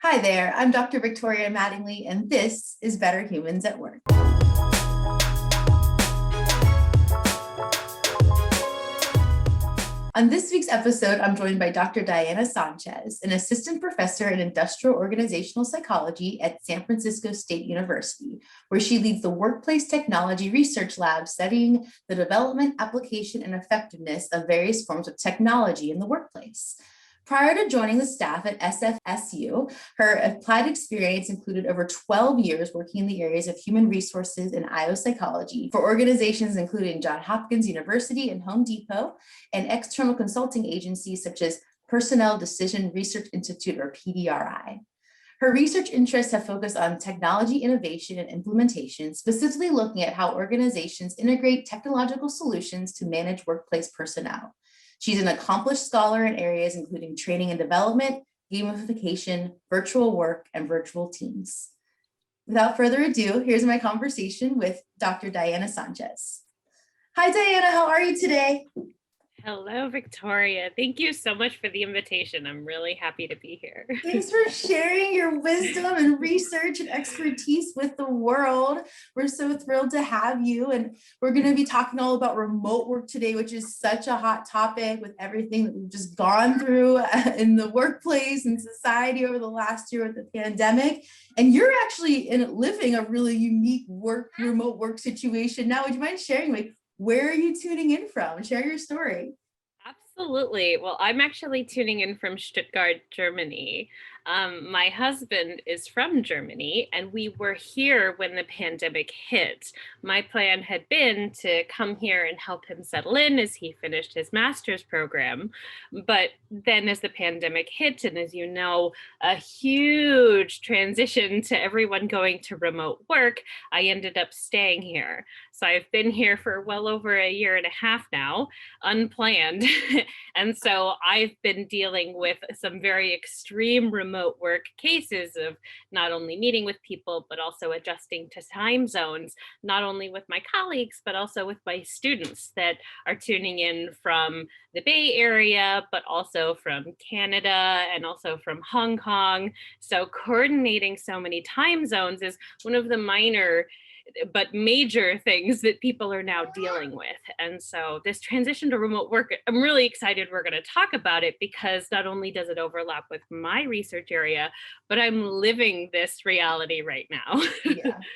Hi there, I'm Dr. Victoria Mattingly, and this is Better Humans at Work. On this week's episode, I'm joined by Dr. Diana Sanchez, an assistant professor in industrial organizational psychology at San Francisco State University, where she leads the Workplace Technology Research Lab studying the development, application, and effectiveness of various forms of technology in the workplace. Prior to joining the staff at SFSU, her applied experience included over 12 years working in the areas of human resources and IO psychology for organizations including Johns Hopkins University and Home Depot, and external consulting agencies such as Personnel Decision Research Institute, or PDRI. Her research interests have focused on technology innovation and implementation, specifically looking at how organizations integrate technological solutions to manage workplace personnel. She's an accomplished scholar in areas including training and development, gamification, virtual work, and virtual teams. Without further ado, here's my conversation with Dr. Diana Sanchez. Hi, Diana, how are you today? Hello, Victoria. Thank you so much for the invitation. I'm really happy to be here. Thanks for sharing your wisdom and research and expertise with the world. We're so thrilled to have you. And we're going to be talking all about remote work today, which is such a hot topic with everything that we've just gone through in the workplace and society over the last year with the pandemic. And you're actually living a really unique remote work situation now. Would you mind sharing where are you tuning in from? Share your story. Absolutely. Well, I'm actually tuning in from Stuttgart, Germany. My husband is from Germany, and we were here when the pandemic hit. My plan had been to come here and help him settle in as he finished his master's program. But then as the pandemic hit, and as you know, a huge transition to everyone going to remote work, I ended up staying here. So I've been here for well over a year and a half now, unplanned. And so I've been dealing with some very extreme remote work cases of not only meeting with people, but also adjusting to time zones, not only with my colleagues, but also with my students that are tuning in from the Bay Area, but also from Canada and also from Hong Kong. So coordinating so many time zones is one of the minor but major things that people are now dealing with. And so this transition to remote work, I'm really excited we're going to talk about it, because not only does it overlap with my research area, but I'm living this reality right now.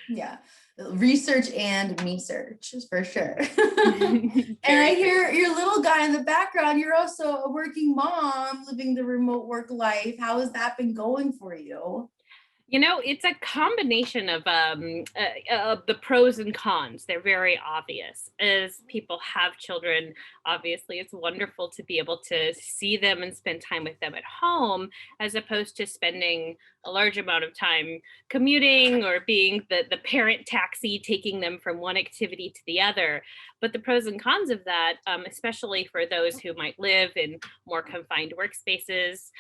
Yeah. Research and me search for sure. And I hear your little guy in the background. You're also a working mom living the remote work life. How has that been going for you? You know, it's a combination of the pros and cons. They're very obvious. As people have children, obviously it's wonderful to be able to see them and spend time with them at home, as opposed to spending a large amount of time commuting or being the parent taxi, taking them from one activity to the other. But the pros and cons of that, especially for those who might live in more confined workspaces,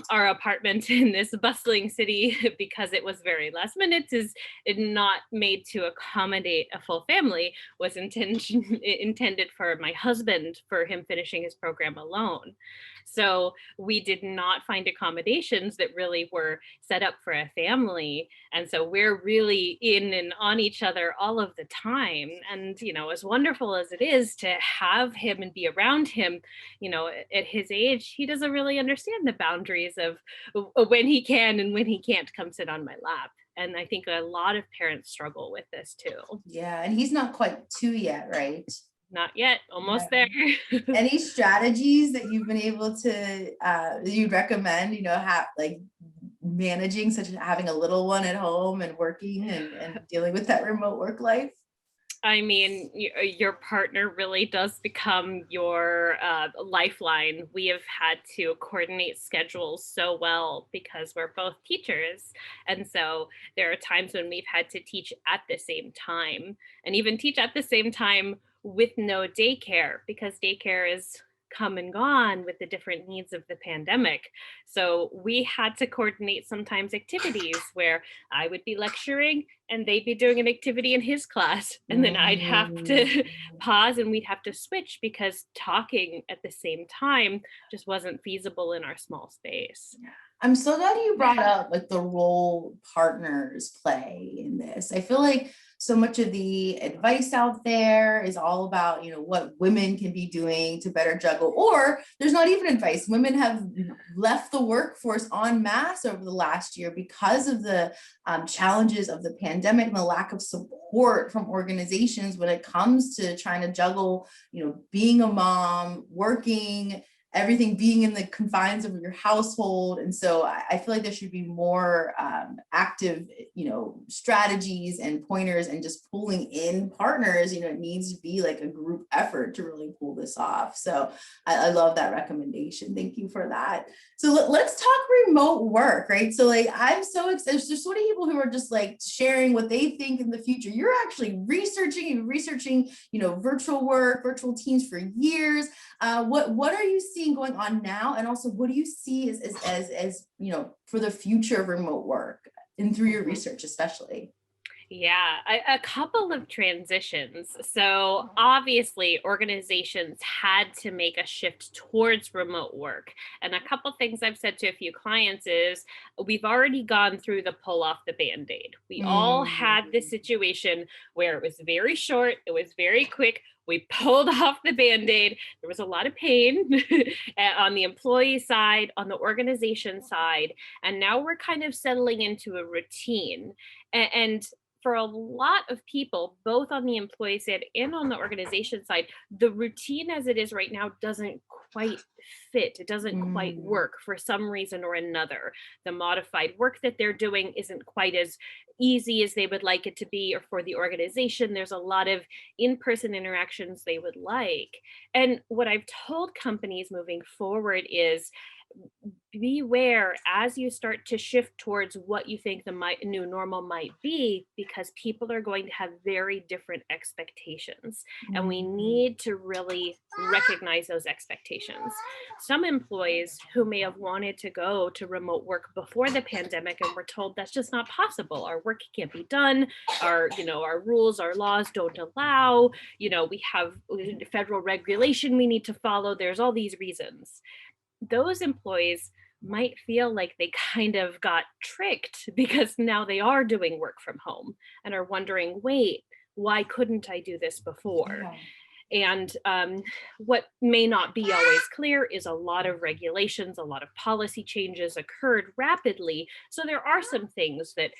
our apartment in this bustling city, because it was very last minute, is not made to accommodate a full family, was intended for my husband, for him finishing his program alone. So we did not find accommodations that really were set up for a family. And so we're really in and on each other all of the time. And, you know, as wonderful as it is to have him and be around him, you know, at his age, he doesn't really understand the boundaries of when he can and when he can't come sit on my lap. And I think a lot of parents struggle with this too. Yeah, and he's not quite 2 yet, right? Not yet, almost there. Any strategies that you've been able to, you'd recommend, managing, such as having a little one at home and working and dealing with that remote work life? I mean, your partner really does become your lifeline. We have had to coordinate schedules so well because we're both teachers. And so there are times when we've had to teach at the same time, and even teach at the same time with no daycare, because daycare is come and gone with the different needs of the pandemic. So we had to coordinate sometimes activities where I would be lecturing and they'd be doing an activity in his class. And then I'd have to pause and we'd have to switch because talking at the same time just wasn't feasible in our small space. I'm so glad you brought up like the role partners play in this. I feel like so much of the advice out there is all about, what women can be doing to better juggle, or there's not even advice. Women have left the workforce en masse over the last year because of the challenges of the pandemic and the lack of support from organizations when it comes to trying to juggle, being a mom, working, everything being in the confines of your household. And so I feel like there should be more active, strategies and pointers and just pulling in partners. It needs to be like a group effort to really pull this off. So I love that recommendation. Thank you for that. So let's talk remote work, right? So like, I'm so excited. There's so many people who are just like sharing what they think in the future. You're actually researching, virtual work, virtual teams for years. What are you seeing going on now? And also what do you see as for the future of remote work and through your research, especially? Yeah, a couple of transitions. So obviously, organizations had to make a shift towards remote work. And a couple things I've said to a few clients is we've already gone through the pull off the band-aid. We all had this situation where it was very short, it was very quick. We pulled off the band-aid. There was a lot of pain on the employee side, on the organization side. And now we're kind of settling into a routine. And for a lot of people, both on the employee side and on the organization side, the routine as it is right now doesn't quite fit. It doesn't quite work for some reason or another. The modified work that they're doing isn't quite as easy as they would like it to be, or for the organization, there's a lot of in person interactions they would like. And what I've told companies moving forward is beware as you start to shift towards what you think the new normal might be, because people are going to have very different expectations. And we need to really recognize those expectations. Some employees who may have wanted to go to remote work before the pandemic and were told that's just not possible. Our work can't be done. Our rules, our laws don't allow, we have federal regulation we need to follow. There's all these reasons. Those employees might feel like they kind of got tricked because now they are doing work from home and are wondering, wait, why couldn't I do this before? Yeah. And what may not be always clear is a lot of regulations, a lot of policy changes occurred rapidly. So there are some things that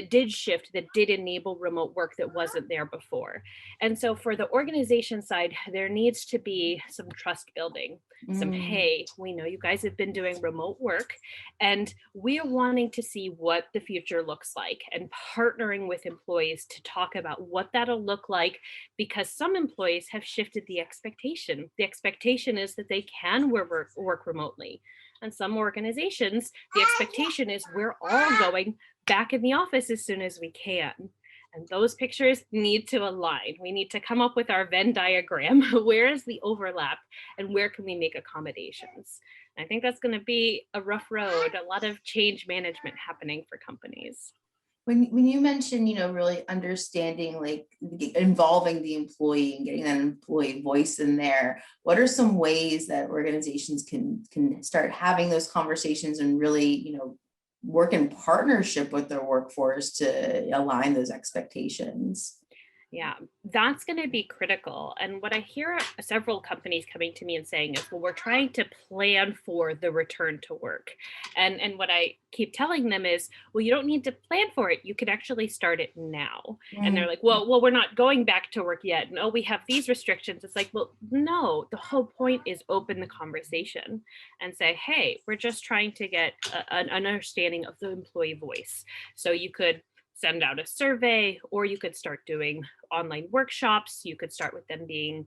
did shift, that did enable remote work that wasn't there before. And so for the organization side, there needs to be some trust building. Hey, we know you guys have been doing remote work and we're wanting to see what the future looks like, and partnering with employees to talk about what that'll look like, because some employees have shifted the expectation. The expectation is that they can work remotely. And some organizations, the expectation is we're all going back in the office as soon as we can. And those pictures need to align. We need to come up with our Venn diagram. Where is the overlap and where can we make accommodations? And I think that's going to be a rough road, a lot of change management happening for companies. When you mentioned, really understanding, like involving the employee and getting that employee voice in there, what are some ways that organizations can start having those conversations and really, work in partnership with their workforce to align those expectations? Yeah, that's going to be critical. And what I hear several companies coming to me and saying is, well, we're trying to plan for the return to work. And what I keep telling them is, well, you don't need to plan for it. You can actually start it now. And they're like, well, we're not going back to work yet. No, we have these restrictions. It's like, well, no, the whole point is open the conversation and say, hey, we're just trying to get an understanding of the employee voice. So you could send out a survey, or you could start doing online workshops. You could start with them being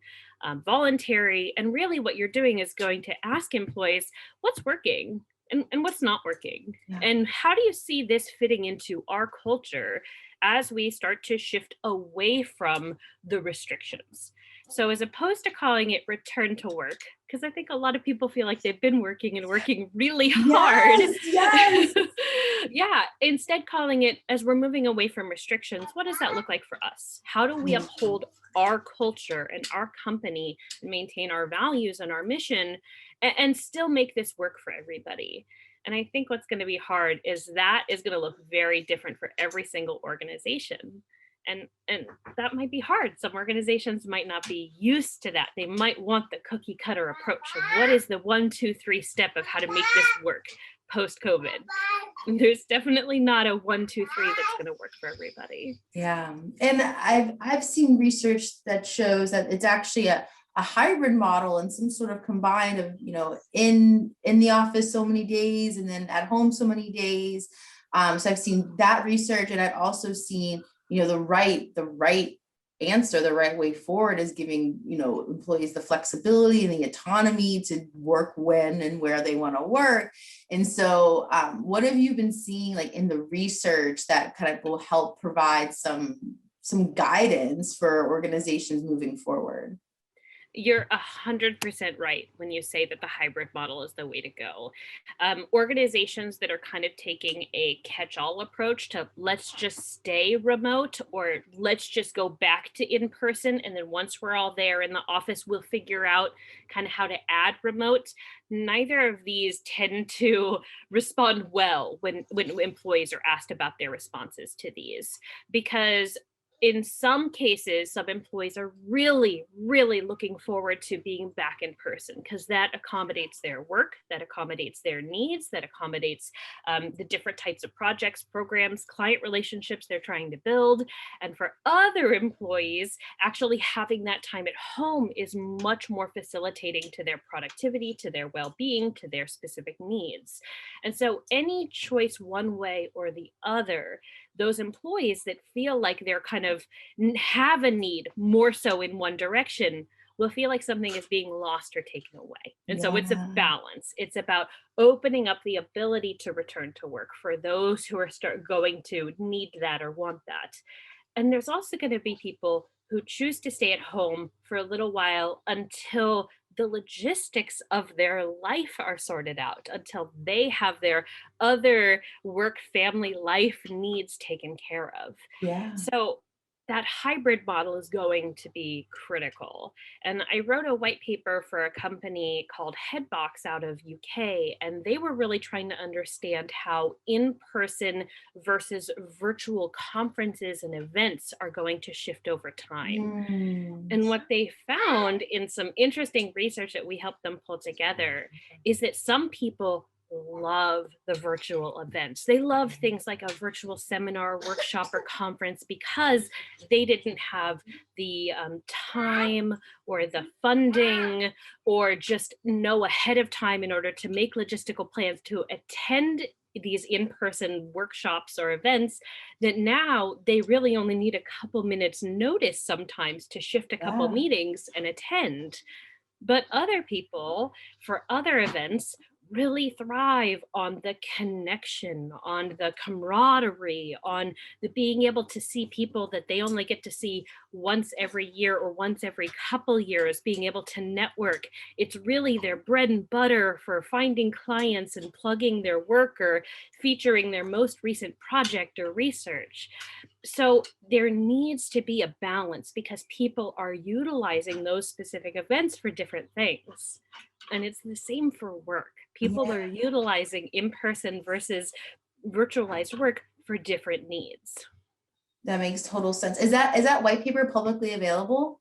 voluntary. And really what you're doing is going to ask employees what's working and what's not working. Yeah. And how do you see this fitting into our culture as we start to shift away from the restrictions? So as opposed to calling it return to work, because I think a lot of people feel like they've been working and working really hard. Yes. Yeah. Instead, calling it, as we're moving away from restrictions, what does that look like for us? How do we uphold our culture and our company and maintain our values and our mission and still make this work for everybody? And I think what's going to be hard is that is going to look very different for every single organization. And that might be hard. Some organizations might not be used to that. They might want the cookie cutter approach of what is the 1, 2, 3 step of how to make this work post COVID. There's definitely not a 1, 2, 3 that's going to work for everybody. Yeah, and I've seen research that shows that it's actually a hybrid model and some sort of combined of, in the office so many days and then at home so many days. So I've seen that research, and I've also seen, the right answer, the right way forward is giving, employees the flexibility and the autonomy to work when and where they want to work. And so what have you been seeing like in the research that kind of will help provide some guidance for organizations moving forward? You're 100% right when you say that the hybrid model is the way to go. Organizations that are kind of taking a catch-all approach to let's just stay remote or let's just go back to in-person, and then once we're all there in the office, we'll figure out kind of how to add remote. Neither of these tend to respond well when employees are asked about their responses to these, because in some cases, some employees are really, really looking forward to being back in person because that accommodates their work, that accommodates their needs, that accommodates the different types of projects, programs, client relationships they're trying to build. And for other employees, actually having that time at home is much more facilitating to their productivity, to their well-being, to their specific needs. And so any choice one way or the other, those employees that feel like they're kind of have a need more so in one direction will feel like something is being lost or taken away. And so it's a Yeah. balance. It's about opening up the ability to return to work for those who are going to need that or want that. And there's also going to be people who choose to stay at home for a little while until the logistics of their life are sorted out, until they have their other work, family, life needs taken care of. Yeah. So that hybrid model is going to be critical. And I wrote a white paper for a company called Headbox out of UK, and they were really trying to understand how in-person versus virtual conferences and events are going to shift over time. Mm. And what they found in some interesting research that we helped them pull together is that some people love the virtual events. They love things like a virtual seminar, workshop, or conference because they didn't have the time or the funding or just know ahead of time in order to make logistical plans to attend these in-person workshops or events, that now they really only need a couple minutes notice sometimes to shift a couple Yeah. meetings and attend. But other people, for other events, really thrive on the connection, on the camaraderie, on the being able to see people that they only get to see once every year or once every couple years, being able to network. It's really their bread and butter for finding clients and plugging their work or featuring their most recent project or research. So there needs to be a balance because people are utilizing those specific events for different things. And it's the same for work. People Yeah. are utilizing in-person versus virtualized work for different needs. That makes total sense. Is that white paper publicly available?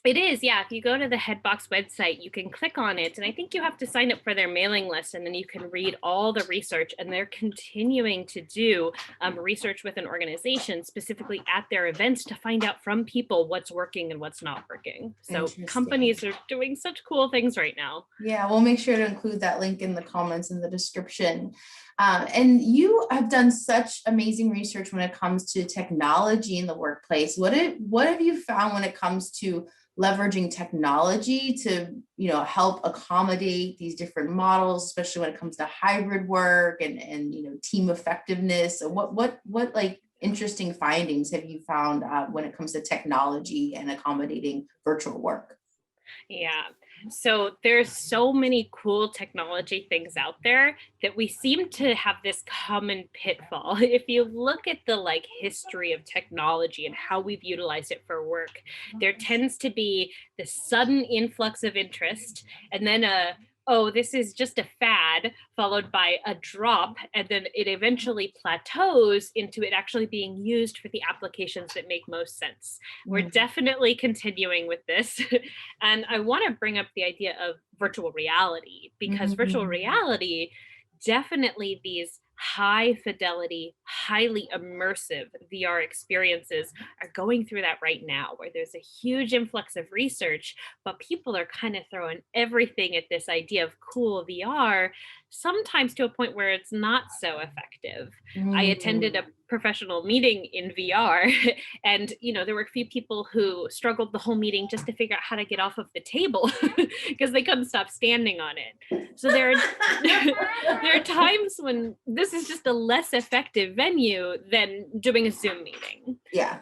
It is, yeah. If you go to the Headbox website, you can click on it. And I think you have to sign up for their mailing list, and then you can read all the research. And they're continuing to do research with an organization, specifically at their events, to find out from people what's working and what's not working. So Interesting. companies are doing such cool things right now. Yeah, we'll make sure to include that link in the comments in the description. And you have done such amazing research when it comes to technology in the workplace. What have you found when it comes to leveraging technology to, help accommodate these different models, especially when it comes to hybrid work and team effectiveness? So what like interesting findings have you found when it comes to technology and accommodating virtual work? Yeah. So there's so many cool technology things out there that we seem to have this common pitfall. If you look at the history of technology and how we've utilized it for work, there tends to be this sudden influx of interest and then a oh, this is just a fad, followed by a drop, and then it eventually plateaus into it actually being used for the applications that make most sense. We're Mm. definitely continuing with this. And I want to bring up the idea of virtual reality, because virtual Mhm. reality, definitely these high fidelity, highly immersive VR experiences are going through that right now, where there's a huge influx of research, but people are kind of throwing everything at this idea of cool VR, sometimes to a point where it's not so effective. I attended Mm. a professional meeting in VR and there were a few people who struggled the whole meeting just to figure out how to get off of the table because they couldn't stop standing on it. So there are there are times when this is just a less effective venue than doing a Zoom meeting. Yeah.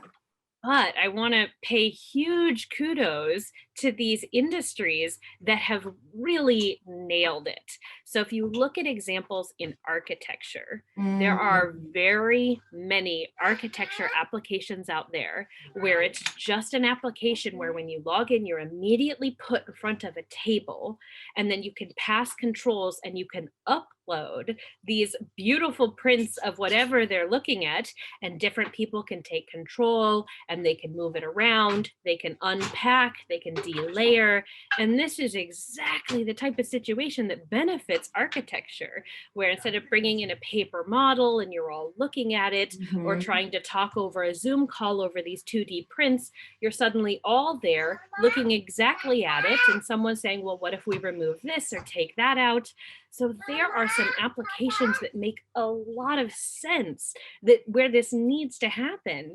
But I want to pay huge kudos to these industries that have really nailed it. So if you look at examples in architecture, there Mm. are very many architecture applications out there where it's just an application where when you log in, you're immediately put in front of a table, and then you can pass controls and you can upload these beautiful prints of whatever they're looking at, and different people can take control and they can move it around, they can unpack, they can delayer. And this is exactly the type of situation that benefits architecture, where instead of bringing in a paper model and you're all looking at it, or Mhm. trying to talk over a Zoom call over these 2D prints, you're suddenly all there looking exactly at it. And someone's saying, well, what if we remove this or take that out? So there are some applications that make a lot of sense, that where this needs to happen.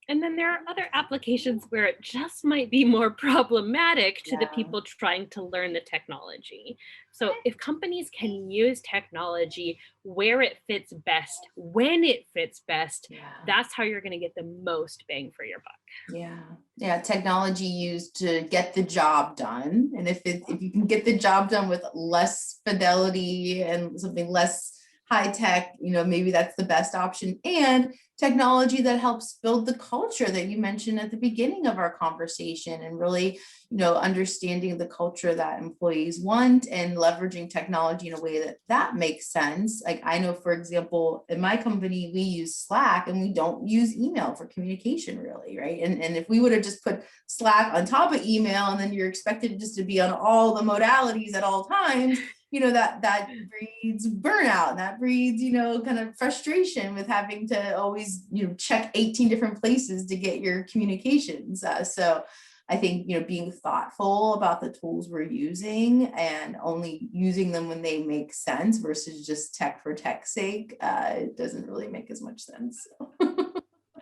And then there are other applications where it just might be more problematic to the Yeah. people trying to learn the technology. So if companies can use technology where it fits best, when it fits best, Yeah. that's how you're going to get the most bang for your buck. Yeah. Yeah. Technology used to get the job done. And if you can get the job done with less fidelity and something less high tech, maybe that's the best option. And technology that helps build the culture that you mentioned at the beginning of our conversation, and really, understanding the culture that employees want and leveraging technology in a way that makes sense. Like, I know, for example, in my company, we use Slack and we don't use email for communication really, right? And if we would have just put Slack on top of email, and then you're expected just to be on all the modalities at all times, that breeds burnout, and that breeds, kind of frustration with having to always, check 18 different places to get your communications. So I think, being thoughtful about the tools we're using and only using them when they make sense versus just tech for tech's sake, it doesn't really make as much sense.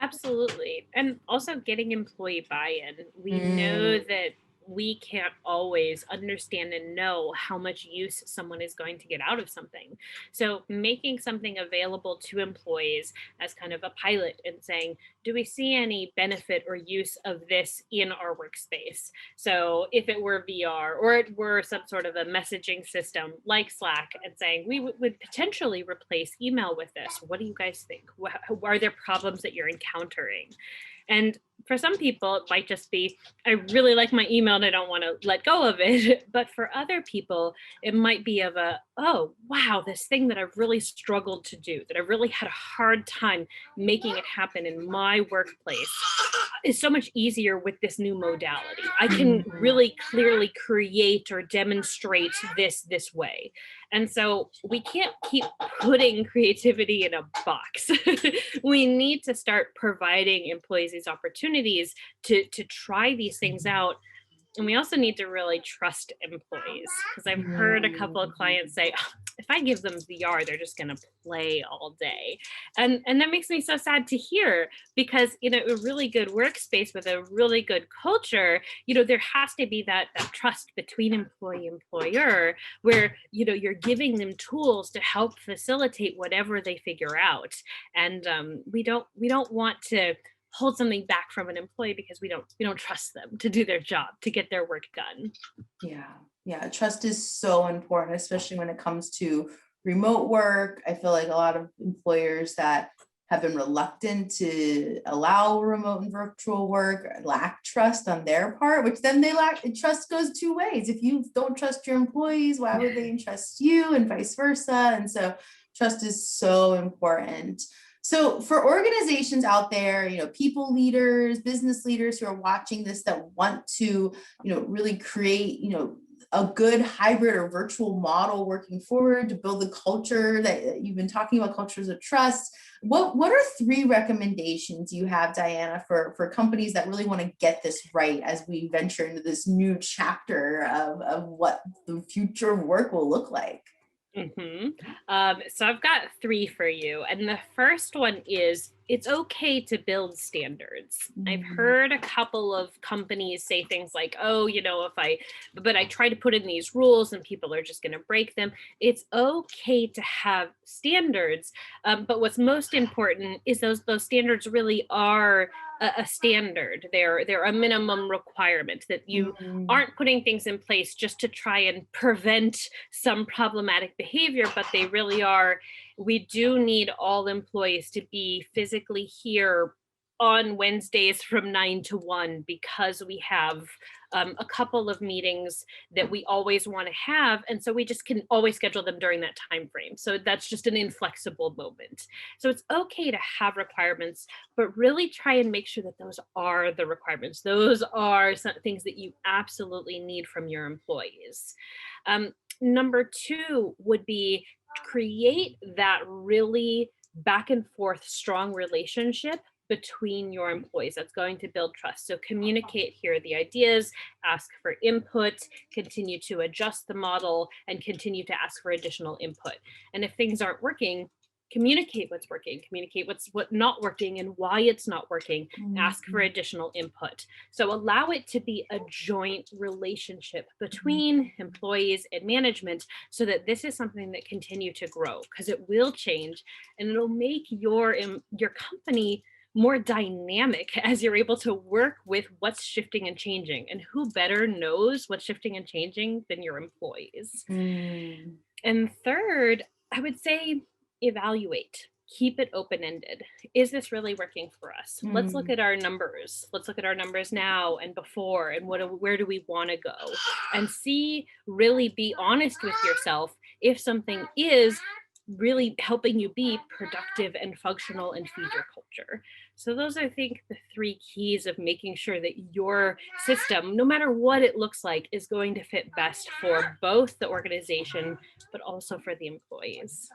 Absolutely. And also getting employee buy-in. We know Mm. that we can't always understand and know how much use someone is going to get out of something. So making something available to employees as kind of a pilot and saying, do we see any benefit or use of this in our workspace? So if it were VR or it were some sort of a messaging system like Slack, and saying we would potentially replace email with this. What do you guys think? Are there problems that you're encountering? And for some people, it might just be, I really like my email and I don't want to let go of it. But for other people, it might be of a, oh, wow, this thing that I've really struggled to do, that I really had a hard time making it happen in my workplace, is so much easier with this new modality. I can Mhm. really clearly create or demonstrate this way. And so we can't keep putting creativity in a box. We need to start providing employees these opportunities to try these things out. And we also need to really trust employees, because I've heard a couple of Mhm. clients say, "Oh, if I give them VR, they're just going to play all day." And that makes me so sad to hear, because a really good workspace with a really good culture, there has to be that trust between employee employer, where you're giving them tools to help facilitate whatever they figure out. And we don't want to hold something back from an employee because we don't trust them to do their job, to get their work done. Yeah. Yeah. Trust is so important, especially when it comes to remote work. I feel like a lot of employers that have been reluctant to allow remote and virtual work, lack trust on their part, which then they lack, trust goes two ways. If you don't trust your employees, why would they entrust you, and vice versa? And so trust is so important. So for organizations out there, people leaders, business leaders who are watching this that want to, really create, a good hybrid or virtual model working forward to build the culture that you've been talking about, cultures of trust. What are 3 recommendations you have, Diana, for companies that really want to get this right as we venture into this new chapter of what the future of work will look like? So I've got 3 for you. And the first one is, it's okay to build standards. I've heard a couple of companies say things like, oh, but I try to put in these rules and people are just going to break them. It's okay to have standards. But what's most important is those standards really are a standard. They're a minimum requirement, that you aren't putting things in place just to try and prevent some problematic behavior, but they really are. We do need all employees to be physically here on Wednesdays from 9 to 1, because we have a couple of meetings that we always want to have, and so we just can always schedule them during that time frame. So that's just an inflexible moment. So it's okay to have requirements, but really try and make sure that those are the requirements. Those are some things that you absolutely need from your employees. Number 2 would be create that really back and forth strong relationship between your employees. That's going to build trust. So communicate, hear the ideas, ask for input, continue to adjust the model, and continue to ask for additional input. And if things aren't working, communicate what's working, communicate what's not working and why it's not working, ask for additional input. So allow it to be a joint relationship between employees and management, so that this is something that continue to grow, because it will change and it'll make your company more dynamic as you're able to work with what's shifting and changing. And who better knows what's shifting and changing than your employees? And third, I would say evaluate. Keep it open-ended. Is this really working for us? Let's look at our numbers. Let's look at our numbers now and before, and where do we want to go? And see, really be honest with yourself if something is really helping you be productive and functional and feed your culture. So those are, I think, the 3 keys of making sure that your system, no matter what it looks like, is going to fit best for both the organization, but also for the employees.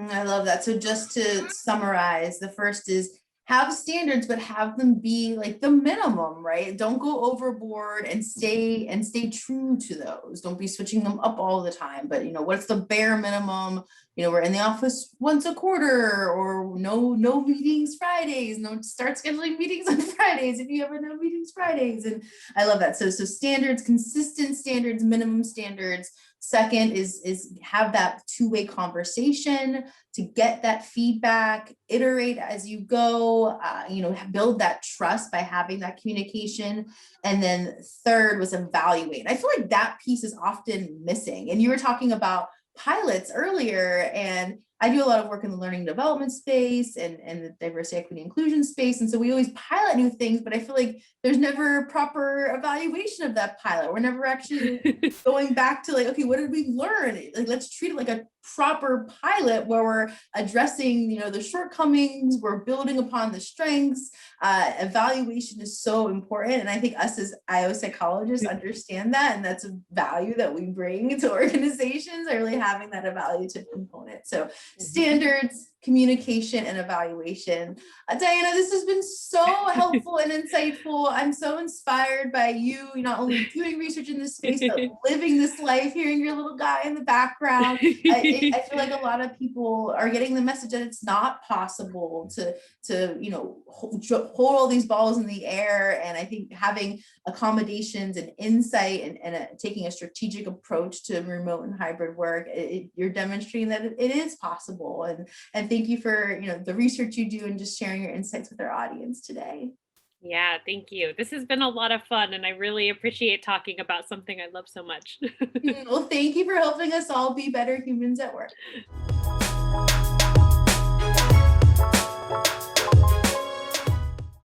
I love that. So just to summarize, the first is have standards, but have them be like the minimum, right? Don't go overboard, and stay true to those. Don't be switching them up all the time, but what's the bare minimum? We're in the office once a quarter, or no meetings Fridays, start scheduling meetings on Fridays if you ever no meetings Fridays. And I love that. So standards, consistent standards, minimum standards. Second is have that 2-way conversation to get that feedback, iterate as you go, build that trust by having that communication. And then third was evaluate. I feel like that piece is often missing. And you were talking about pilots earlier, and I do a lot of work in the learning and development space and the diversity, equity, inclusion space. And so we always pilot new things, but I feel like there's never proper evaluation of that pilot. We're never actually going back to like, okay, what did we learn? Like, let's treat it like a proper pilot where we're addressing, the shortcomings, we're building upon the strengths. Evaluation is so important. And I think us as IO psychologists understand that. And that's a value that we bring to organizations, are really having that evaluative component. So standards, communication, and evaluation. Diana, this has been so helpful and insightful. I'm so inspired by you, not only doing research in this space, but living this life, hearing your little guy in the background. I feel like a lot of people are getting the message that it's not possible to hold all these balls in the air. And I think having accommodations and insight and taking a strategic approach to remote and hybrid work, you're demonstrating that it is possible. And thank you for the research you do and just sharing your insights with our audience today. Yeah, thank you. This has been a lot of fun, and I really appreciate talking about something I love so much. Well, thank you for helping us all be better humans at work.